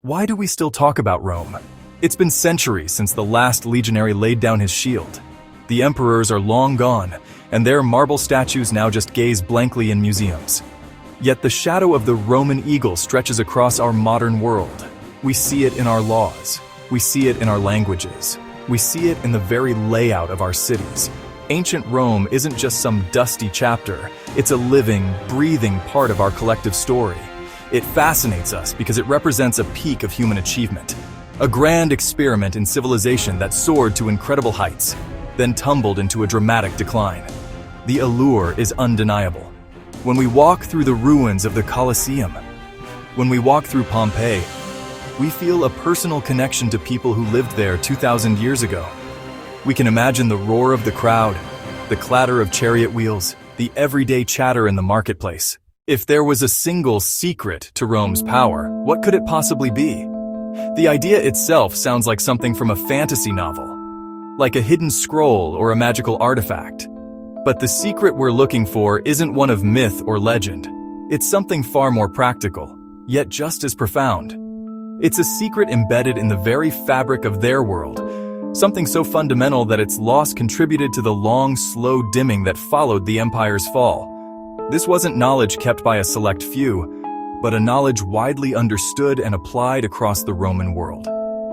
Why do we still talk about Rome? It's been centuries since the last legionary laid down his shield. The emperors are long gone, and their marble statues now just gaze blankly in museums. Yet the shadow of the Roman eagle stretches across our modern world. We see it in our laws. We see it in our languages. We see it in the very layout of our cities. Ancient Rome isn't just some dusty chapter. It's a living, breathing part of our collective story. It fascinates us because it represents a peak of human achievement, a grand experiment in civilization that soared to incredible heights, then tumbled into a dramatic decline. The allure is undeniable. When we walk through the ruins of the Colosseum, when we walk through Pompeii, we feel a personal connection to people who lived there 2,000 years ago. We can imagine the roar of the crowd, the clatter of chariot wheels, the everyday chatter in the marketplace. If there was a single secret to Rome's power, what could it possibly be? The idea itself sounds like something from a fantasy novel, like a hidden scroll or a magical artifact. But the secret we're looking for isn't one of myth or legend. It's something far more practical, yet just as profound. It's a secret embedded in the very fabric of their world, something so fundamental that its loss contributed to the long, slow dimming that followed the empire's fall. This wasn't knowledge kept by a select few, but a knowledge widely understood and applied across the Roman world.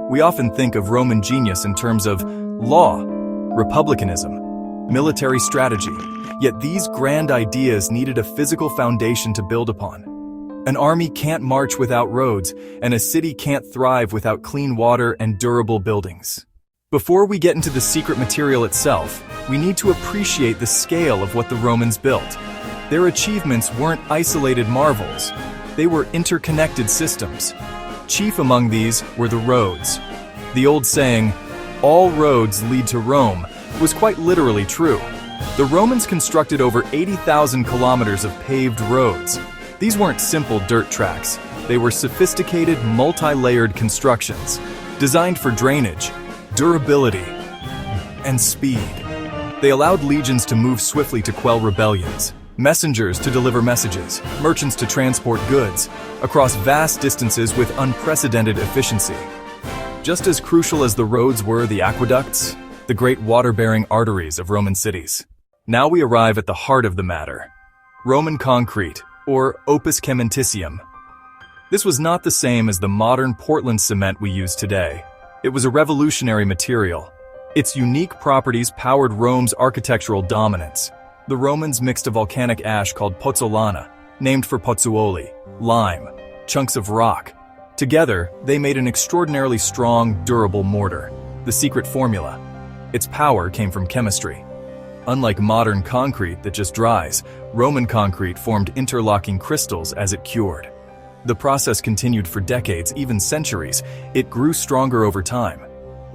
We often think of Roman genius in terms of law, republicanism, military strategy, yet these grand ideas needed a physical foundation to build upon. An army can't march without roads, and a city can't thrive without clean water and durable buildings. Before we get into the secret material itself, we need to appreciate the scale of what the Romans built. Their achievements weren't isolated marvels. They were interconnected systems. Chief among these were the roads. The old saying, "All roads lead to Rome," was quite literally true. The Romans constructed over 80,000 kilometers of paved roads. These weren't simple dirt tracks. They were sophisticated, multi-layered constructions, designed for drainage, durability, and speed. They allowed legions to move swiftly to quell rebellions, messengers to deliver messages, merchants to transport goods, across vast distances with unprecedented efficiency. Just as crucial as the roads were the aqueducts, the great water-bearing arteries of Roman cities. Now we arrive at the heart of the matter. Roman concrete, or opus caementicium. This was not the same as the modern Portland cement we use today. It was a revolutionary material. Its unique properties powered Rome's architectural dominance. The Romans mixed a volcanic ash called pozzolana, named for pozzuoli, lime, chunks of rock. Together, they made an extraordinarily strong, durable mortar, the secret formula. Its power came from chemistry. Unlike modern concrete that just dries, Roman concrete formed interlocking crystals as it cured. The process continued for decades, even centuries. It grew stronger over time.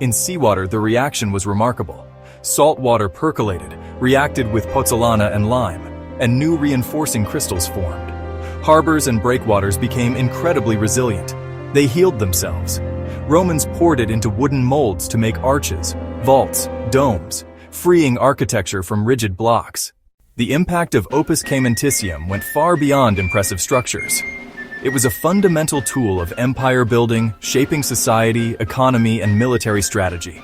In seawater, the reaction was remarkable. Salt water percolated, reacted with pozzolana and lime, and new reinforcing crystals formed. Harbors and breakwaters became incredibly resilient. They healed themselves. Romans poured it into wooden molds to make arches, vaults, domes, freeing architecture from rigid blocks. The impact of opus caementicium went far beyond impressive structures. It was a fundamental tool of empire building, shaping society, economy, and military strategy.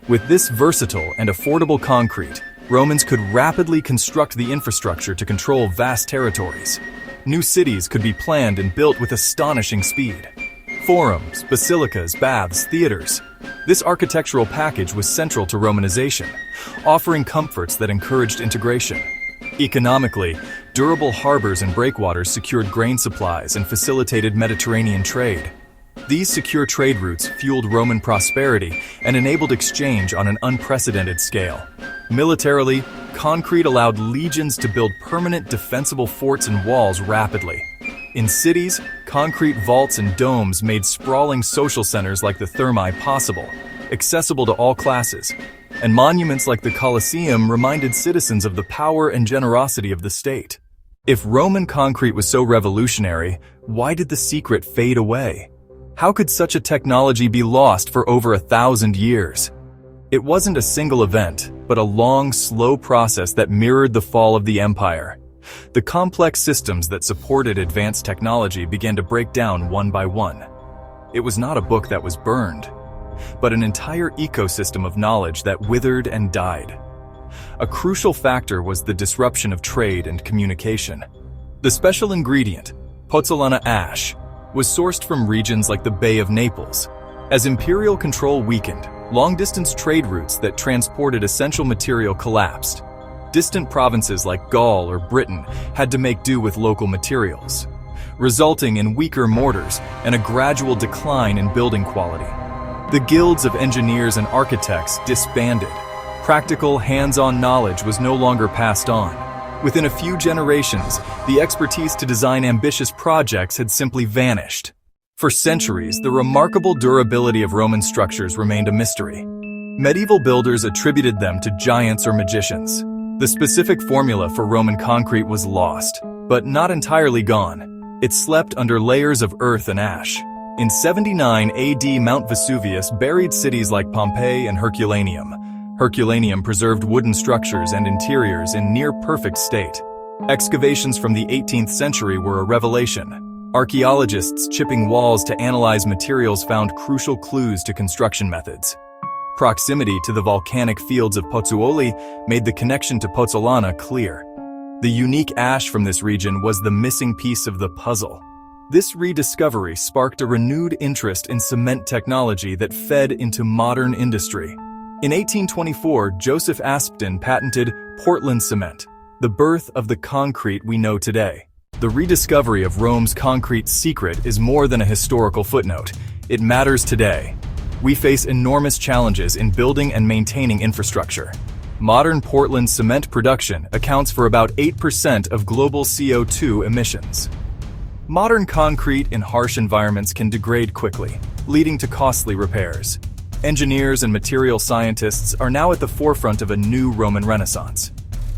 With this versatile and affordable concrete, Romans could rapidly construct the infrastructure to control vast territories. New cities could be planned and built with astonishing speed. Forums, basilicas, baths, theaters. This architectural package was central to Romanization, offering comforts that encouraged integration. Economically, durable harbors and breakwaters secured grain supplies and facilitated Mediterranean trade. These secure trade routes fueled Roman prosperity and enabled exchange on an unprecedented scale. Militarily, concrete allowed legions to build permanent defensible forts and walls rapidly. In cities, concrete vaults and domes made sprawling social centers like the Thermae possible, accessible to all classes. And monuments like the Colosseum reminded citizens of the power and generosity of the state. If Roman concrete was so revolutionary, why did the secret fade away? How could such a technology be lost for over 1,000 years? It wasn't a single event, but a long, slow process that mirrored the fall of the empire. The complex systems that supported advanced technology began to break down one by one. It was not a book that was burned, but an entire ecosystem of knowledge that withered and died. A crucial factor was the disruption of trade and communication. The special ingredient, pozzolana ash, was sourced from regions like the Bay of Naples. As imperial control weakened, long-distance trade routes that transported essential material collapsed. Distant provinces like Gaul or Britain had to make do with local materials, resulting in weaker mortars and a gradual decline in building quality. The guilds of engineers and architects disbanded. Practical, hands-on knowledge was no longer passed on. Within a few generations, the expertise to design ambitious projects had simply vanished. For centuries, the remarkable durability of Roman structures remained a mystery. Medieval builders attributed them to giants or magicians. The specific formula for Roman concrete was lost, but not entirely gone. It slept under layers of earth and ash. In 79 AD, Mount Vesuvius buried cities like Pompeii and Herculaneum. Herculaneum preserved wooden structures and interiors in near-perfect state. Excavations from the 18th century were a revelation. Archaeologists chipping walls to analyze materials found crucial clues to construction methods. Proximity to the volcanic fields of Pozzuoli made the connection to pozzolana clear. The unique ash from this region was the missing piece of the puzzle. This rediscovery sparked a renewed interest in cement technology that fed into modern industry. In 1824, Joseph Aspdin patented Portland cement, the birth of the concrete we know today. The rediscovery of Rome's concrete secret is more than a historical footnote. It matters today. We face enormous challenges in building and maintaining infrastructure. Modern Portland cement production accounts for about 8% of global CO2 emissions. Modern concrete in harsh environments can degrade quickly, leading to costly repairs. Engineers and material scientists are now at the forefront of a new Roman Renaissance.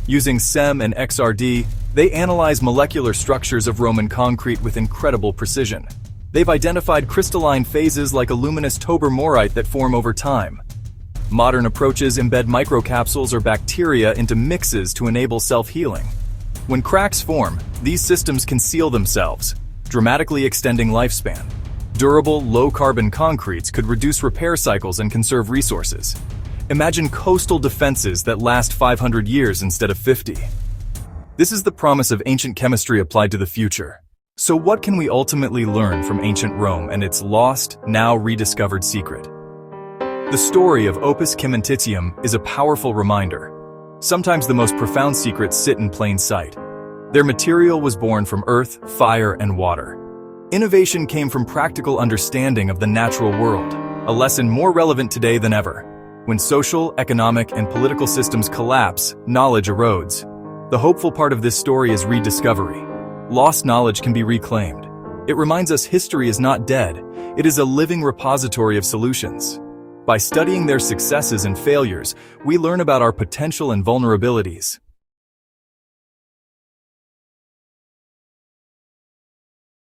Using SEM and XRD, they analyze molecular structures of Roman concrete with incredible precision. They've identified crystalline phases like a luminous tobermorite that form over time. Modern approaches embed microcapsules or bacteria into mixes to enable self-healing. When cracks form, these systems can seal themselves, dramatically extending lifespan. Durable, low-carbon concretes could reduce repair cycles and conserve resources. Imagine coastal defenses that last 500 years instead of 50. This is the promise of ancient chemistry applied to the future. So what can we ultimately learn from ancient Rome and its lost, now rediscovered secret? The story of Opus Cementitium is a powerful reminder. Sometimes the most profound secrets sit in plain sight. Their material was born from earth, fire, and water. Innovation came from practical understanding of the natural world, a lesson more relevant today than ever. When social, economic, and political systems collapse, knowledge erodes. The hopeful part of this story is rediscovery. Lost knowledge can be reclaimed. It reminds us history is not dead. It is a living repository of solutions. By studying their successes and failures, we learn about our potential and vulnerabilities.